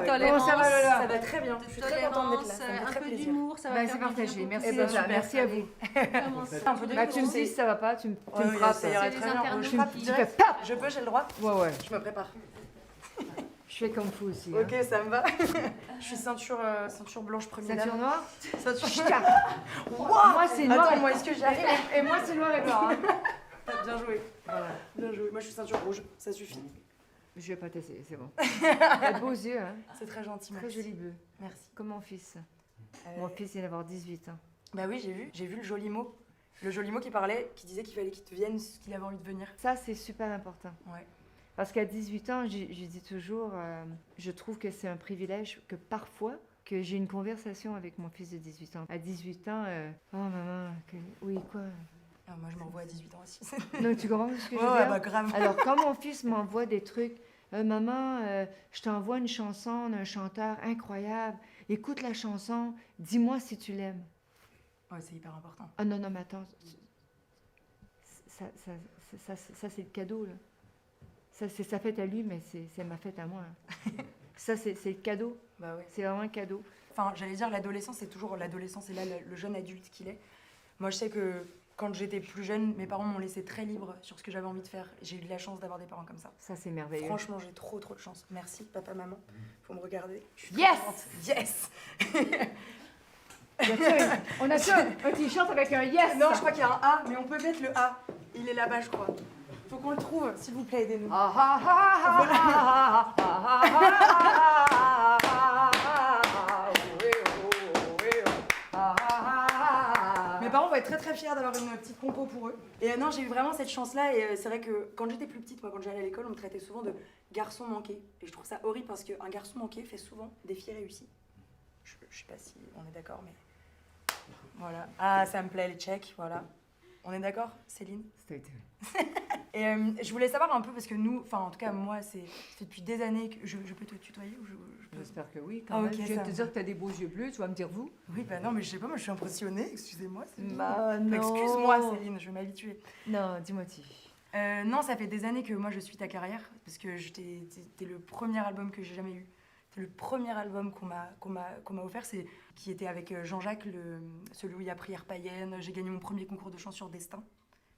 Comment ça va, Lola? Ça va très bien. Je suis très contente d'être là. Ça me fait très un peu plaisir. d'humour, ça va faire C'est du bien partagé. pour Merci tout. d'être là. Merci à vous. Un peu de Tu me dis si ça va pas, tu me Oui, frappes. ça ira C'est très les bien. internautes Je frappe qui- Tu fais direct. pap. Je peux, j'ai le droit. Ouais. Je me prépare. Je fais comme fou aussi. Ok, ça me va. Je suis ceinture blanche première. Ceinture noire. Ceinture. Wow. Moi c'est noir. Attends, moi est-ce que j'arrive? Et moi c'est noir et blanc. Hein. Bien joué. Voilà. Bien joué. Moi je suis ceinture rouge. Ça suffit. Je vais pas t'essayer, c'est bon. T'as de beaux yeux, hein. C'est très gentil. Très Merci. joli bleu. Merci. Comme mon fils. Mon fils vient d'avoir 18 ans. Bah oui, j'ai vu le joli mot. Le joli mot qui parlait, qui disait qu'il fallait qu'il devienne ce qu'il avait envie de devenir. Ça c'est super important. Ouais. Parce qu'à 18 ans, je dis toujours, je trouve que c'est un privilège que parfois, que j'ai une conversation avec mon fils de 18 ans. À 18 ans, oh maman, oui quoi. Ah, moi je m'envoie à 18 ans aussi. Donc tu comprends ce que je veux Ouais, dire? bah grave. Alors quand mon fils m'envoie des trucs, maman, je t'envoie une chanson d'un chanteur incroyable, écoute la chanson, dis-moi si tu l'aimes. Ouais, c'est hyper important. Ah non, mais attends, ça c'est le cadeau là. Ça c'est sa fête à lui, mais c'est ma fête à moi. Ça c'est le cadeau, Bah ouais. c'est vraiment un cadeau. Enfin, j'allais dire l'adolescence, c'est toujours l'adolescence et là le jeune adulte qu'il est. Moi, je sais que quand j'étais plus jeune, mes parents m'ont laissé très libre sur ce que j'avais envie de faire. J'ai eu de la chance d'avoir des parents comme ça. Ça c'est merveilleux. Franchement, j'ai trop de chance. Merci, papa, maman. Faut me regarder. Je suis Yes! trop contente. Yes. On a ça, un t-shirt avec un yes. Non, je crois qu'il y a un A, mais on peut mettre le A. Il est là-bas, je crois. Faut qu'on le trouve, s'il vous plaît, aidez-nous. Mes parents vont être très fiers d'avoir une petite compo pour eux. Et non, j'ai eu vraiment cette chance-là. Et c'est vrai que quand j'étais plus petite, moi, quand j'allais à l'école, on me traitait souvent de garçon manqué. Et je trouve ça horrible parce qu'un garçon manqué fait souvent des filles réussies. Je sais pas si on est d'accord, mais voilà. Ah, ça me plaît les tchèques, voilà. On est d'accord, Céline? Et je voulais savoir un peu parce que nous, enfin en tout cas moi, ça fait depuis des années que je peux te tutoyer ou je peux... J'espère que oui. Quand Ah, même. ok, Je viens ça de te va. dire que tu as des beaux yeux bleus, tu vas me dire vous. Oui, bah non, mais je sais pas, moi je suis impressionnée, excusez-moi. Céline. Bah non. Excuse-moi Céline, je vais m'habituer. Non, dis-moi tu. Non, ça fait des années que moi je suis ta carrière parce que t'es le premier album que j'ai jamais eu. C'est le premier album qu'on m'a offert, c'est qui était avec Jean-Jacques, celui où il y a Prière païenne. J'ai gagné mon premier concours de chant sur Destin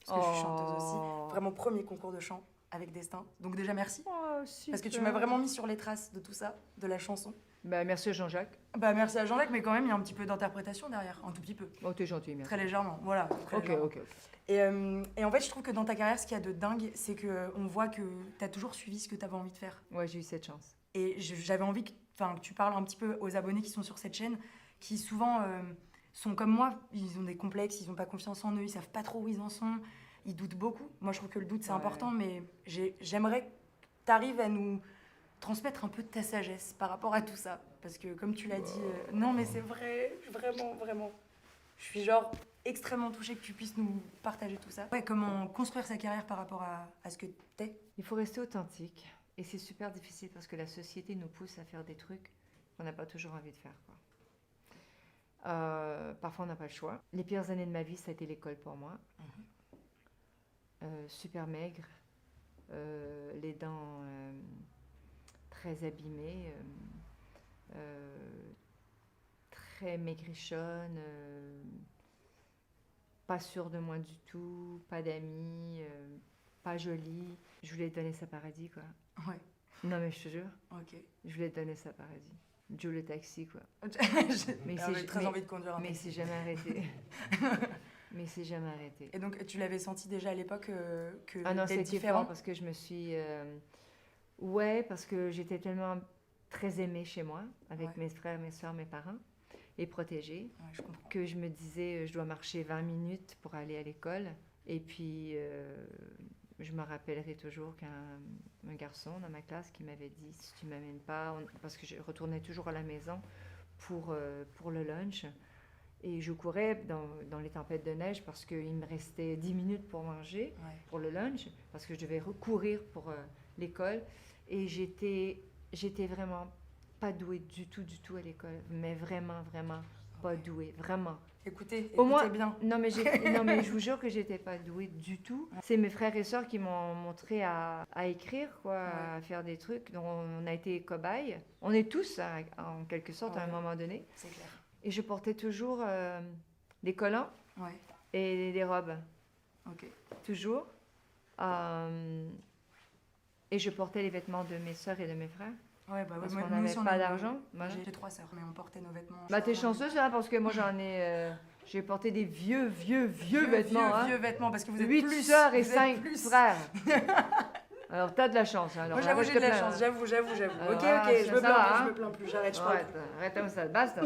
parce que je suis chanteuse aussi. Vraiment premier concours de chant avec Destin. Donc déjà merci parce que tu m'as vraiment mis sur les traces de tout ça, de la chanson. Bah merci à Jean-Jacques. Bah merci à Jean-Jacques, mais quand même il y a un petit peu d'interprétation derrière, un tout petit peu. Oh t'es gentil, merci. Très légèrement, voilà. Très légèrement. Ok. Et en fait, je trouve que dans ta carrière, ce qu'il y a de dingue, c'est qu'on voit que tu as toujours suivi ce que tu avais envie de faire. Ouais, j'ai eu cette chance. Et j'avais envie que tu parles un petit peu aux abonnés qui sont sur cette chaîne, qui souvent sont comme moi, ils ont des complexes, ils n'ont pas confiance en eux, ils savent pas trop où ils en sont, ils doutent beaucoup. Moi, je trouve que le doute, c'est important, mais j'aimerais que tu arrives à nous transmettre un peu de ta sagesse par rapport à tout ça. Parce que comme tu l'as dit, non mais c'est vrai, vraiment. Je suis genre extrêmement touchée que tu puisses nous partager tout ça. Ouais, comment construire sa carrière par rapport à ce que t'es. Il faut rester authentique. Et c'est super difficile parce que la société nous pousse à faire des trucs qu'on n'a pas toujours envie de faire, quoi. Parfois, on n'a pas le choix. Les pires années de ma vie, ça a été l'école pour moi. Super maigre, les dents très abîmées, très maigrichonne, pas sûre de moi du tout, pas d'amis, pas jolie. Je voulais donner sa paradis, quoi. Ouais. Non, mais je te jure, Ok. je voulais donner sa paradis. Joe le taxi, quoi. J'ai très envie de conduire un Mais taxi. c'est jamais arrêté. Mais c'est jamais arrêté. Et donc, tu l'avais senti déjà à l'époque que Ah non, d'être c'était différent fort parce que je me suis... Ouais, parce que j'étais tellement très aimée chez moi, avec mes frères, mes soeurs, mes parents, et protégée, je comprends. que je me disais, je dois marcher 20 minutes pour aller à l'école. Et puis, je me rappellerai toujours qu'un garçon dans ma classe qui m'avait dit, si tu ne m'amènes pas, parce que je retournais toujours à la maison pour le lunch, et je courais dans les tempêtes de neige parce qu'il me restait 10 minutes pour manger, pour le lunch, parce que je devais recourir pour l'école. Et j'étais vraiment pas douée du tout à l'école, mais vraiment. pas douée, vraiment. Écoutez Au moins, bien. non mais je vous jure que j'étais pas douée du tout. C'est mes frères et sœurs qui m'ont montré à écrire, quoi, à faire des trucs. Donc on a été cobayes. On est tous, hein, en quelque sorte, à un moment donné. C'est clair. Et je portais toujours des collants Ouais. et des robes, Ok. toujours. Et je portais les vêtements de mes sœurs et de mes frères. Ouais, bah Parce ouais, qu'on nous n'avait aussi, on pas a- d'argent. Voilà. J'ai 3 sœurs, mais on portait nos vêtements. Bah t'es chanceuse là, parce que moi j'en ai... j'ai porté des vieux vêtements. Hein. Vieux vêtements, parce que vous êtes 8 plus. sœurs et vous êtes 5 plus. frères. Alors t'as de la chance. Hein. Alors, Moi, j'avoue, arrête j'ai de la plaindre. chance, j'avoue. Alors, Ok, ah, je me ça plains va, plus, hein. je me plains plus, j'arrête, je Ouais, parle. arrête comme ça, basta.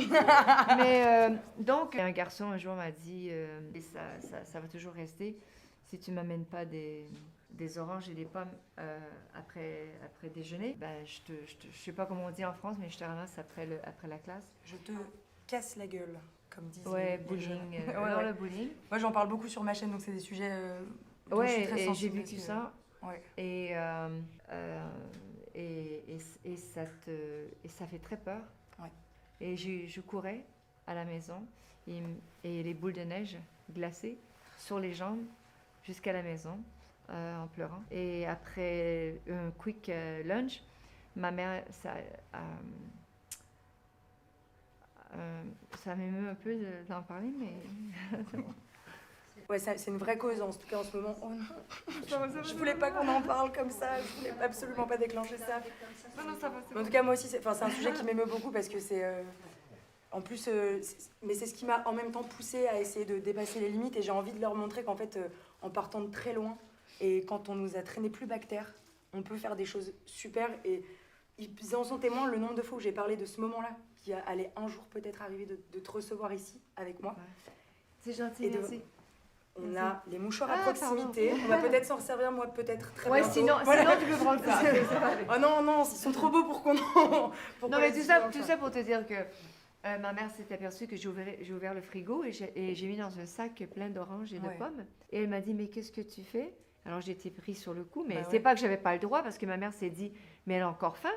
Mais donc, un garçon un jour m'a dit, et ça va toujours rester, si tu m'amènes pas des oranges et des pommes après déjeuner, ben, je sais pas comment on dit en France, mais je te ramasse après la classe. Je te casse la gueule, comme disent Ouais, les bullying. jeunes. Alors le bullying. Moi, j'en parle beaucoup sur ma chaîne, donc c'est des sujets dont je suis Ouais, très et j'ai sensible. vécu parce que- ça. Ouais. Et ça fait très peur. Ouais. Et je courais à la maison et les boules de neige glacées sur les jambes jusqu'à la maison en pleurant. Et après un quick lunch, ma mère, ça m'émeut un peu d'en parler, mais... Ouais, c'est une vraie cause, en tout cas en ce moment. Oh non, je voulais pas qu'on en parle comme ça, je voulais absolument pas déclencher ça. Non, ça va, Mais en tout cas, moi aussi, c'est un sujet qui m'émeut beaucoup parce que c'est. En plus, mais c'est ce qui m'a en même temps poussé à essayer de dépasser les limites et j'ai envie de leur montrer qu'en fait, en partant de très loin et quand on nous a traîné plus bactère, on peut faire des choses super et ils en sont témoins le nombre de fois où j'ai parlé de ce moment-là qui allait un jour peut-être arriver de te recevoir ici avec moi. Ouais. C'est gentil, Et de- merci. On a les mouchoirs à Ah, proximité. pardon. On va peut-être s'en servir, moi peut-être très Ouais, bientôt. sinon tu peux prendre ça. Oh non, non, ils sont trop beaux pour qu'on en... pour Non, qu'on mais les tout utilise. ça pour te dire que ma mère s'est aperçue que j'ai ouvert le frigo et j'ai mis dans un sac plein d'oranges et de Ouais. pommes. Et elle m'a dit, mais qu'est-ce que tu fais? Alors j'ai été prise sur le coup, mais Bah c'est ouais. pas que j'avais pas le droit parce que ma mère s'est dit, mais elle a encore faim.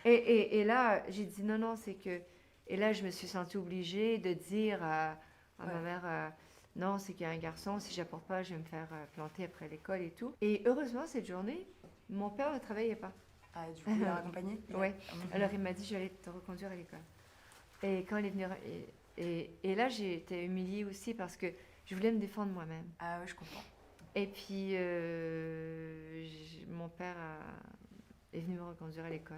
et là, j'ai dit, non, c'est que... Et là, je me suis sentie obligée de dire à ma Ouais. mère, non, c'est qu'il y a un garçon, si j'apporte pas, je vais me faire planter après l'école et tout. Et heureusement, cette journée, mon père ne travaillait pas. Ah, du coup, il a accompagné. Ouais. Alors il m'a dit, je vais te reconduire à l'école. Et quand il est venu... Et là, j'ai été humiliée aussi parce que je voulais me défendre moi-même. Ah ouais, je comprends. Et puis, mon père est venu me reconduire à l'école.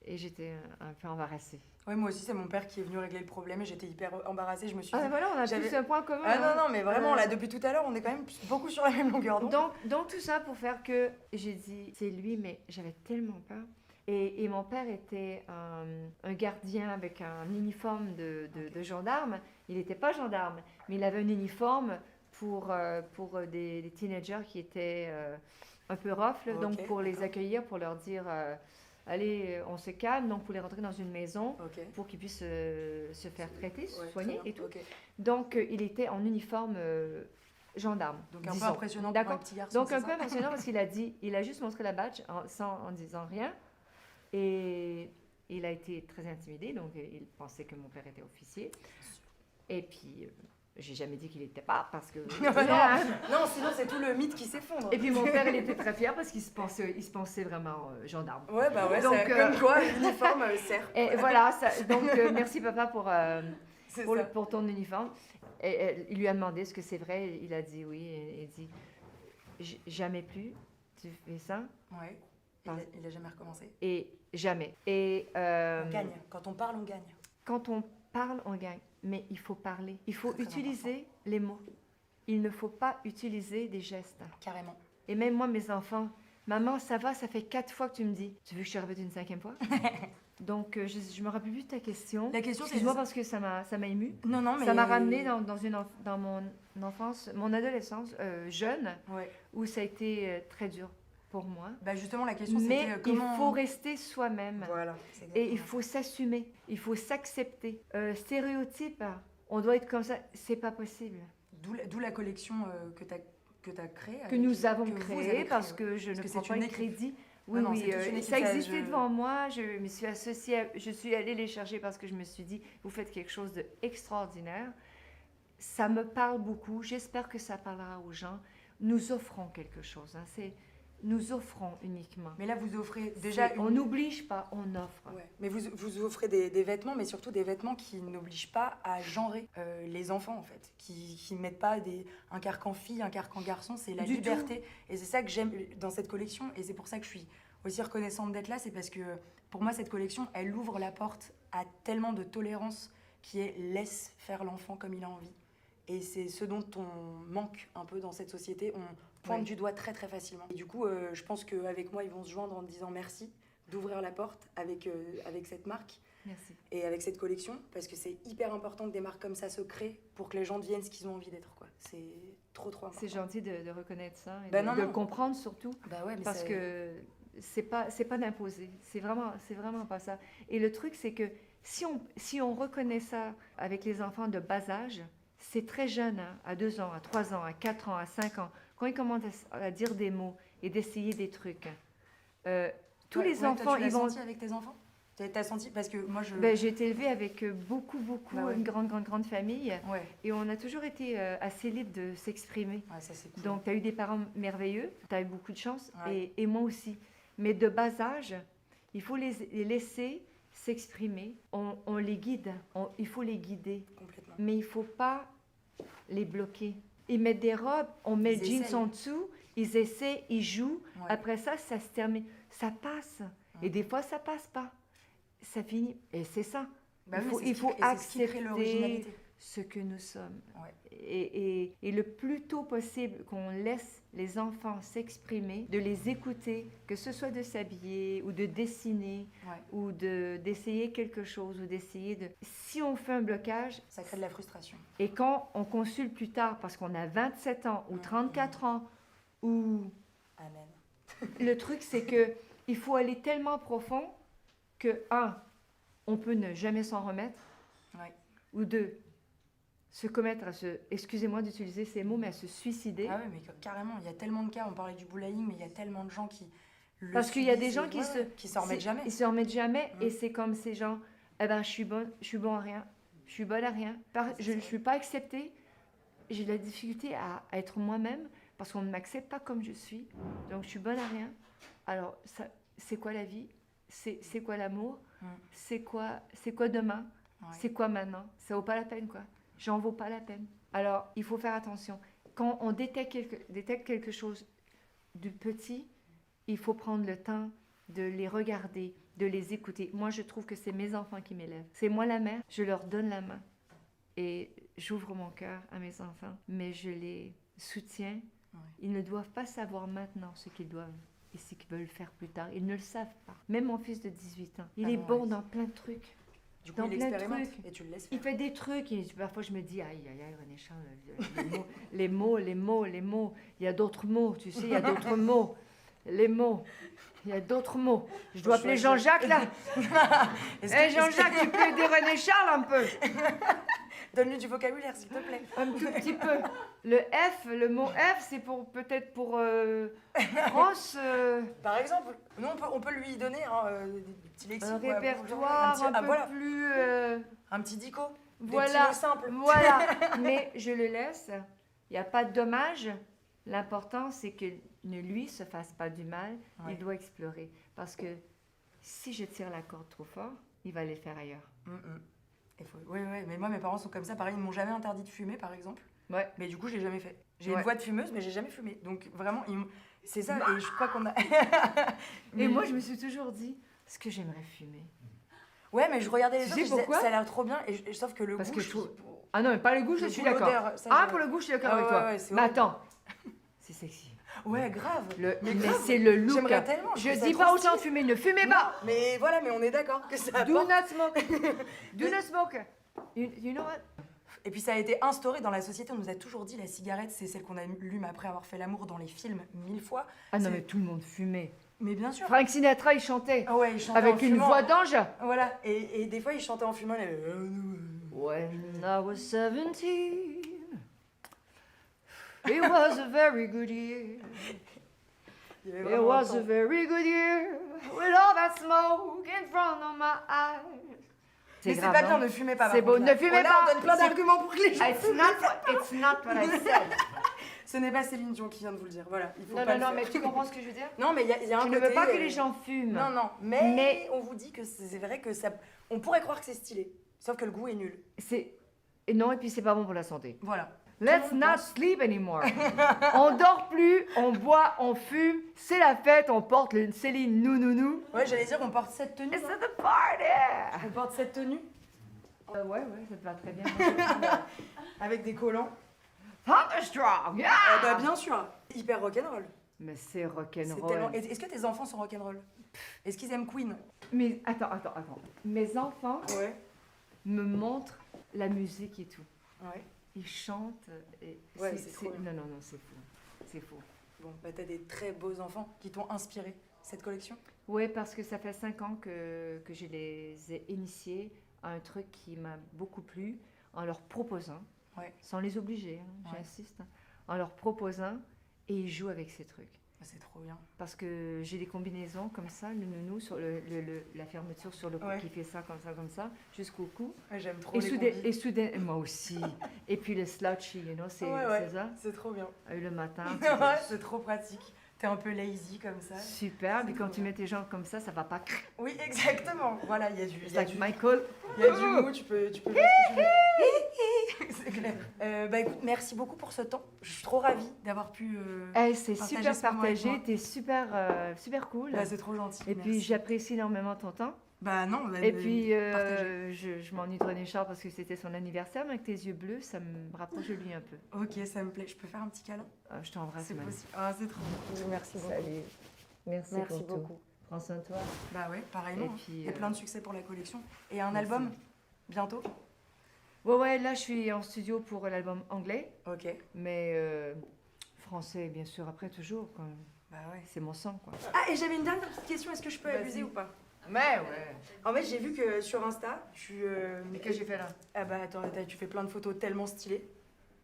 Et j'étais un peu embarrassée. Ouais, moi aussi, c'est mon père qui est venu régler le problème et j'étais hyper embarrassée. Je me suis Ah dit... voilà, on a j'avais- tous un point commun. Ah hein. non, mais vraiment, là, depuis tout à l'heure, on est quand même beaucoup sur la même longueur d'onde. Donc tout ça pour faire que j'ai dit, c'est lui, mais j'avais tellement peur. Et mon père était un gardien avec un uniforme de gendarme. Il n'était pas gendarme, mais il avait un uniforme pour des teenagers qui étaient un peu rough. Là. Donc Ok, pour les d'accord. accueillir, pour leur dire, allez, on se calme. Donc pour les rentrer dans une maison Ok. pour qu'ils puissent se faire traiter, Ouais, soigner très bien, et tout. ok. Donc il était en uniforme gendarme. Donc un peu disons. impressionnant pour un D'accord. petit garçon. Donc c'est un ça peu impressionnant parce qu'il a juste montré la badge en disant rien. Et il a été très intimidé, donc il pensait que mon père était officier. Et puis, j'ai jamais dit qu'il n'était pas, parce que... Non, sinon c'est tout le mythe qui s'effondre. Et puis mon père, il était très fier parce qu'il se pensait vraiment gendarme. Ouais, bah ouais, Donc, comme quoi, l'uniforme sert. Et voilà, donc merci papa C'est ça. pour ton uniforme. Et il lui a demandé ce que c'est vrai, il a dit oui, et il dit, jamais plus, tu fais ça, Ouais. Il a jamais recommencé. et jamais. Et On gagne. Quand on parle, on gagne. quand on parle, on gagne. Mais il faut parler. Il faut Très utiliser les mots. Il ne faut pas utiliser des gestes. Carrément. Et même moi, mes enfants, maman, ça va, ça fait 4 fois que tu me dis. Tu veux que je te répète une 5e fois? Donc, je me rappelle plus de ta question. La question, c'est... Excuse-moi parce que ça m'a émue. Non, mais... Ça m'a ramené dans mon enfance, mon adolescence jeune, Ouais. où ça a été très dur pour moi. Bah justement, la question, Mais c'était il comment... faut rester soi-même. Voilà. c'est Et il exactement faut s'assumer, il faut s'accepter. Stéréotype, on doit être comme ça, c'est pas possible. ça. D'où la collection que tu as créée. Que nous avons que vous créé avez parce ouais. que je Parce ne que prends c'est pas une le équipe. crédit Oui, Non, oui, c'est toute une équipe, ça ça, existait devant moi. Je me suis associée, je suis allée les chercher parce que je me suis dit, vous faites quelque chose d'extraordinaire. Ça me parle beaucoup. J'espère que ça parlera aux gens. Nous offrons quelque chose. Hein. Nous offrons uniquement. Mais là, vous offrez déjà On n'oblige pas, on offre. Ouais. Mais vous offrez des vêtements, mais surtout des vêtements qui n'obligent pas à genrer les enfants, en fait. Qui ne mettent pas un carcan fille, un carcan garçon. C'est la Du liberté. tout. Et c'est ça que j'aime dans cette collection. Et c'est pour ça que je suis aussi reconnaissante d'être là. C'est parce que pour moi, cette collection, elle ouvre la porte à tellement de tolérance qui est laisse faire l'enfant comme il a envie. Et c'est ce dont on manque un peu dans cette société. On pointe du doigt très très facilement. Et du coup, je pense qu'avec moi, ils vont se joindre en disant merci d'ouvrir la porte avec cette marque. Merci. Et avec cette collection, parce que c'est hyper important que des marques comme ça se créent pour que les gens deviennent ce qu'ils ont envie d'être, quoi. C'est trop important. C'est gentil de reconnaître ça et Bah de le comprendre surtout. Bah ouais, mais parce que c'est pas d'imposer. C'est vraiment pas ça. Et le truc, c'est que si on reconnaît ça avec les enfants de bas âge, c'est très jeune, hein, à 2 ans, à 3 ans, à 4 ans, à 5 ans, quand ils commencent à dire des mots et d'essayer des trucs. Tous les enfants, toi, tu l'as ils vont... senti avec tes enfants? T'as senti? Parce que moi, j'ai été élevée avec beaucoup, Bah ouais. une grande famille. Ouais. Et on a toujours été assez libre de s'exprimer. Ouais, ça, c'est cool. Donc, tu as eu des parents merveilleux, tu as eu beaucoup de chance, Ouais. et moi aussi. Mais de bas âge, il faut les laisser s'exprimer. On les guide, il faut les guider. Complètement. Mais il ne faut pas les bloquer. Ils mettent des robes, on met le jeans en dessous, ils essaient, ils jouent. Ouais. Après ça se termine. Ça passe. Et des fois, ça passe pas. Ça finit. Et c'est ça. Bah il oui, faut, c'est il ce faut qui- et c'est ce qui crée accepter l'originalité. ce que nous sommes. Ouais. Et le plus tôt possible qu'on laisse les enfants s'exprimer, de les écouter, que ce soit de s'habiller ou de dessiner Ouais. ou d'essayer quelque chose ou d'essayer de... Si on fait un blocage, Ça crée de la frustration. et quand on consulte plus tard parce qu'on a 27 ans ou 34 ans, ou Amen. le truc c'est que il faut aller tellement profond que, on peut ne jamais s'en remettre, Ouais. ou 2, se commettre à se, excusez-moi d'utiliser ces mots, mais à se suicider. Ah ouais, mais carrément, il y a tellement de cas, on parlait du bullying, mais il y a tellement de gens qui le Parce qu'il y a des subissent gens et- qui ouais, se... ouais, qui s'en remettent jamais. Ils se remettent jamais, Mm. et c'est comme ces gens, eh ben, je suis bon à rien, je suis bonne à rien, c'est je ne ça. suis pas acceptée, j'ai de la difficulté à être moi-même, parce qu'on ne m'accepte pas comme je suis, donc je suis bonne à rien. Alors, c'est quoi la vie? C'est quoi l'amour? Mm. C'est quoi demain? Ouais. C'est quoi maintenant? Ça vaut pas la peine, quoi. J'en vaux pas la peine. Alors, il faut faire attention. Quand on détecte quelque chose de petit, il faut prendre le temps de les regarder, de les écouter. Moi, je trouve que c'est mes enfants qui m'élèvent. C'est moi la mère, je leur donne la main. Et j'ouvre mon cœur à mes enfants, mais je les soutiens. Ouais. Ils ne doivent pas savoir maintenant ce qu'ils doivent et ce qu'ils veulent faire plus tard. Ils ne le savent pas. Même mon fils de 18 ans, il Ah est non, bon ouais. dans plein de trucs. Du coup, dans il plein de expérimente trucs. et tu le laisses Il faire. fait des trucs et parfois je me dis, aïe, aïe, aïe, René Charles, les mots. Il y a d'autres mots, tu sais, il y a d'autres mots. Les mots. Il y a d'autres mots. Je dois appeler Jean-Jacques, là. Jean-Jacques, tu peux aider René Charles un peu. Donne-lui du vocabulaire, s'il te plaît. Un tout petit peu. Le mot F, c'est peut-être pour France, Par exemple, nous, on peut lui donner des petits lexiques. un ouais, répertoire bonjour, un peu voilà. plus... Un petit dico. Des petits Voilà, mots simples. voilà. Mais je le laisse. Il n'y a pas de dommage. L'important, c'est que ne lui se fasse pas du mal. Ouais. Il doit explorer. Parce que si je tire la corde trop fort, il va les faire ailleurs. Oui, mais moi, mes parents sont comme ça. Pareil, ils m'ont jamais interdit de fumer, par exemple. Ouais. Mais du coup, je l'ai jamais fait. J'ai Ouais. une voix de fumeuse, mais j'ai jamais fumé. Donc vraiment, c'est ça. Et je crois qu'on a. Et moi, je me suis toujours dit, est-ce que j'aimerais fumer? Ouais, mais je regardais les Tu autres, sais et je disais, pourquoi ça a l'air trop bien. Sauf que le Parce goût. que je trouve- Ah non, mais pas le goût, je suis d'accord. l'odeur, ça, Ah, je- pour le goût, je suis d'accord Ah avec ouais, toi. ouais, c'est Mais horrible. attends, c'est sexy. Ouais, grave. Mais grave. c'est le look. J'aimerais tellement. Je trouve ça dis trop pas aux stylé. gens de fumer, ne fumez pas. Mais voilà, mais on est d'accord que ça Do apporte. not smoke. Do not smoke. You know what? Et puis ça a été instauré dans la société. On nous a toujours dit la cigarette, c'est celle qu'on allume après avoir fait l'amour dans les films 1000 fois. Ah non, C'est- mais tout le monde fumait. Mais bien sûr. Frank Sinatra, il chantait Ah ouais, il chantait en avec une fumant. voix d'ange. Voilà. Et des fois, il chantait en fumant. When I was 17, it was a very good year. Il y avait It vraiment un was a temps. very good year with all that smoke in front of my eyes. Mais c'est grave, pas bien, hein. ne fumez pas. C'est par contre, beau, là. ne fumez Là, pas. on donne plein C'est- d'arguments pour que les gens It's fument. not what I said. Ce n'est pas Céline Dion qui vient de vous le dire. Voilà, il faut Non, pas non, le non, faire. mais tu comprends ce que je veux dire? Non, mais il y a un Je côté... ne veux pas que les gens fument. Non, non, Mais- mais on vous dit que c'est vrai que ça... On pourrait croire que c'est stylé, sauf que le goût est nul. Et non, et puis c'est pas bon pour la santé. Voilà. Let's Tout le monde not pense. sleep anymore. On dort plus, on boit, on fume, c'est la fête, on porte le Céline nou. Ouais, j'allais dire, on porte cette tenue. It's hein. the party. On porte cette tenue Ouais, ça te va très bien. avec des collants. Thunderstruck, yeah. Bah bien sûr, hyper rock'n'roll. Mais c'est C'est rock'n'roll. tellement... Est-ce que tes enfants sont rock'n'roll? Est-ce qu'ils aiment Queen? Mais attends. Mes enfants Ouais. me montrent la musique et tout. Ouais. Ils chantent. Et Ouais, c'est trop bien. Non, c'est fou. C'est fou. Bon, bah t'as des très beaux enfants qui t'ont inspiré cette collection. Oui, parce que ça fait 5 ans que je les ai initiés à un truc qui m'a beaucoup plu en leur proposant, Ouais. sans les obliger, hein, Ouais. j'insiste, hein, en leur proposant et ils jouent avec ces trucs. Bah, c'est trop bien. Parce que j'ai des combinaisons comme ça, le nounou, sur la fermeture sur le cou Ouais. qui fait ça, comme ça, jusqu'au cou. Ouais, j'aime trop Et les soudain, combis. et soudain, moi aussi. Et puis le slouchy, c'est Ouais. c'est ça. C'est trop bien. Le matin, Ouais, c'est trop pratique. T'es un peu lazy comme ça. super. Puis C'est quand trop tu bien. mets tes jambes comme ça va pas. Oui, exactement. Voilà, il y a du, It's il y a like du, Michael. il y a du mot, tu peux faire ce que tu veux. C'est clair. Bah écoute, merci beaucoup pour ce temps. Je suis trop ravie d'avoir pu... Eh, c'est Partager super ce moment avec partagé, moi. t'es super cool. Bah, c'est trop gentil. Et puis merci. j'apprécie énormément ton temps. Bah non, bah, Et puis partagez. je m'ennuie de René Char parce que c'était son anniversaire, mais avec tes yeux bleus, ça me rapproche de lui un peu. Ok, ça me plaît. Je peux faire un petit câlin? Je t'embrasse, C'est man. possible. Ah, c'est trop bon. Merci beaucoup. Salut. Merci, Merci pour beaucoup. tout. Prends soin de toi. Bah ouais, pareillement. Et hein. puis, Et plein de succès pour la collection. Et un merci. album bientôt? Ouais, là je suis en studio pour l'album anglais, Ok. mais français bien sûr après toujours. Quand même. Bah ouais. C'est mon sang quoi. Ah, et j'avais une dernière petite question. Est-ce que je peux Vas-y. abuser ou pas? Mais ouais. En fait, j'ai vu que sur Insta, tu... Mais qu'est-ce que j'ai fait là? Ah bah attends, tu fais plein de photos tellement stylées.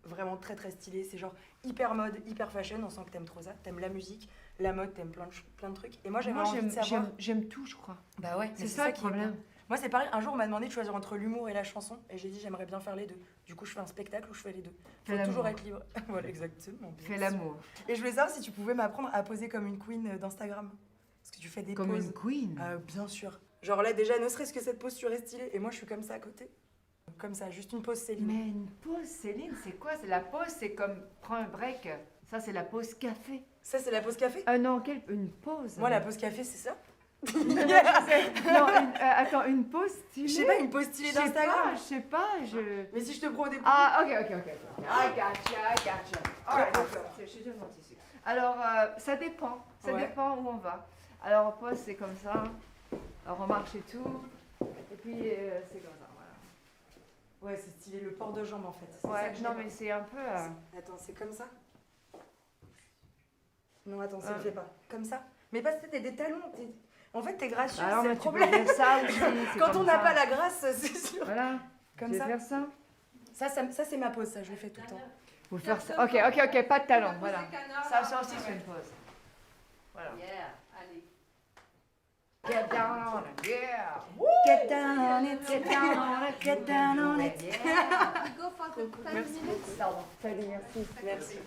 Vraiment très très stylées. C'est genre hyper mode, hyper fashion. On sent que t'aimes trop ça. T'aimes la musique, la mode, t'aimes plein de trucs. Et moi, j'avais Moi envie de savoir... j'aime tout je crois. Bah ouais, mais C'est ça le qui est problème. bien. Moi, c'est pareil. Un jour, on m'a demandé de choisir entre l'humour et la chanson. Et j'ai dit, j'aimerais bien faire les deux. Du coup, je fais un spectacle où je fais les deux. Fais Faut toujours l'amour. être libre. Voilà, exactement. bien Fais sûr. l'amour. Et je voulais savoir si tu pouvais m'apprendre à poser comme une queen d'Instagram. Parce que tu fais des Comme poses. une queen. Bien sûr. Genre là, déjà, ne serait-ce que cette posture est stylée. Et moi, je suis comme ça à côté. Comme ça, juste une pause Céline. Mais une pause, Céline, c'est quoi? C'est la pause, c'est comme prends un break. Ça, c'est la pause café. Ça, c'est la pause café. Ah non, une pause. Moi, la pause café, c'est ça. Non, attends, une pause stylée. Je sais pas, une pause stylée d'Instagram. Je sais pas. Mais si je te prends des Ah, ok. I gotcha. Alright, D'accord. je suis tellement tissu. Alors, ça dépend. Ça Ouais. dépend où on va. Alors, en pause, c'est comme ça. Alors, on marche et tout. Et puis, c'est comme ça, voilà. Ouais, c'est stylé, le port de jambe en fait. C'est ça Ouais, que non, j'aime. mais c'est un peu. Attends, c'est comme ça? Non, attends, ça Ah. le fait pas. Comme ça? Mais parce que t'as des talons. En fait, t'es gracieuse, Alors, c'est mais le tu peux problème. faire ça aussi. c'est Quand comme on n'a ça. pas la grâce, c'est sûr. Voilà. Comme Je vais ça. faire ça. Ça c'est ma pause, ça, je le fais tout le temps. Vous faire ça. Ok, pas de talon, voilà. Ça aussi, c'est une pause. Voilà. Yeah, allez. Get down on it, yeah. Get down on it, Get down on it, get down on it. Yeah. We go for the 10 minutes. Salut, merci. Merci.